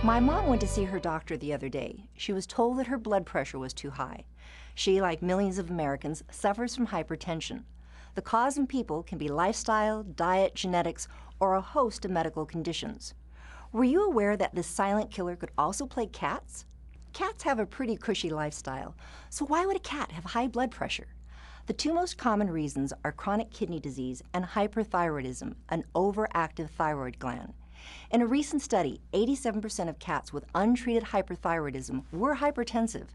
My mom went to see her doctor the other day. She was told that her blood pressure was too high. She, like millions of Americans, suffers from hypertension. The cause in people can be lifestyle, diet, genetics, or a host of medical conditions. Were you aware that this silent killer could also plague cats? Cats have a pretty cushy lifestyle, so why would a cat have high blood pressure? The two most common reasons are chronic kidney disease and hyperthyroidism, an overactive thyroid gland. In a recent study, 87% of cats with untreated hyperthyroidism were hypertensive.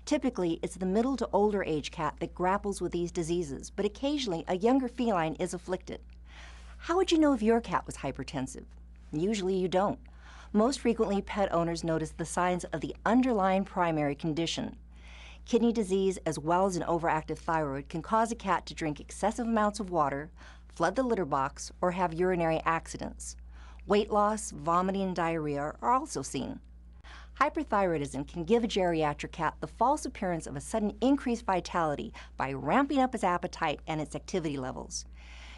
Typically, it's the middle to older age cat that grapples with these diseases, but occasionally a younger feline is afflicted. How would you know if your cat was hypertensive? Usually you don't. Most frequently, pet owners notice the signs of the underlying primary condition. Kidney disease, as well as an overactive thyroid, can cause a cat to drink excessive amounts of water, flood the litter box, or have urinary accidents. Weight loss, vomiting, and diarrhea are also seen. Hyperthyroidism can give a geriatric cat the false appearance of a sudden increased vitality by ramping up its appetite and its activity levels.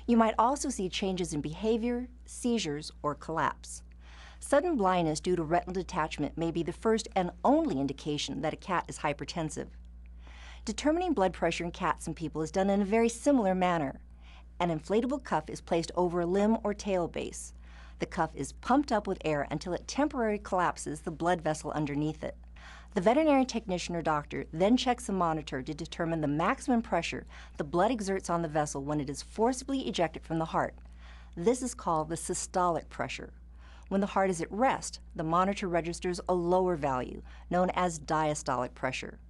You might also see changes in behavior, seizures, or collapse. Sudden blindness due to retinal detachment may be the first and only indication that a cat is hypertensive. Determining blood pressure in cats and people is done in a very similar manner. An inflatable cuff is placed over a limb or tail base. The cuff is pumped up with air until it temporarily collapses the blood vessel underneath it. The veterinary technician or doctor then checks the monitor to determine the maximum pressure the blood exerts on the vessel when it is forcibly ejected from the heart. This is called the systolic pressure. When the heart is at rest, the monitor registers a lower value, known as diastolic pressure.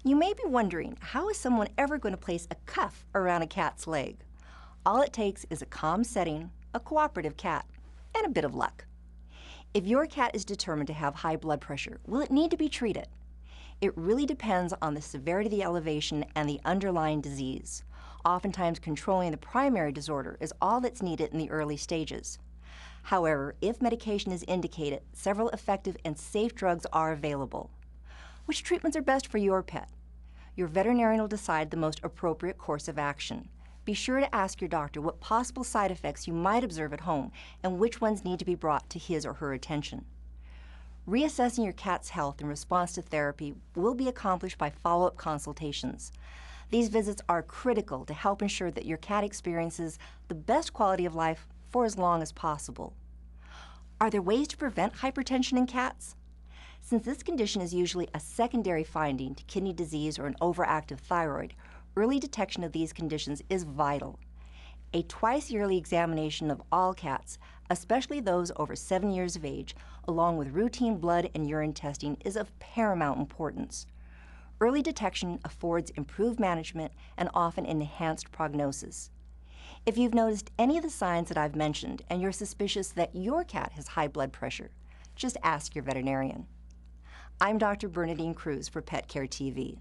You may be wondering, how is someone ever going to place a cuff around a cat's leg? All it takes is a calm setting, a cooperative cat, and a bit of luck. If your cat is determined to have high blood pressure, will it need to be treated? It really depends on the severity of the elevation and the underlying disease. Oftentimes, controlling the primary disorder is all that's needed in the early stages. However, if medication is indicated, several effective and safe drugs are available. Which treatments are best for your pet? Your veterinarian will decide the most appropriate course of action. Be sure to ask your doctor what possible side effects you might observe at home and which ones need to be brought to his or her attention. Reassessing your cat's health in response to therapy will be accomplished by follow-up consultations. These visits are critical to help ensure that your cat experiences the best quality of life for as long as possible. Are there ways to prevent hypertension in cats? Since this condition is usually a secondary finding to kidney disease or an overactive thyroid, early detection of these conditions is vital. A twice-yearly examination of all cats, especially those over 7 years of age, along with routine blood and urine testing, is of paramount importance. Early detection affords improved management and often enhanced prognosis. If you've noticed any of the signs that I've mentioned and you're suspicious that your cat has high blood pressure, just ask your veterinarian. I'm Dr. Bernadine Cruz for Pet Care TV.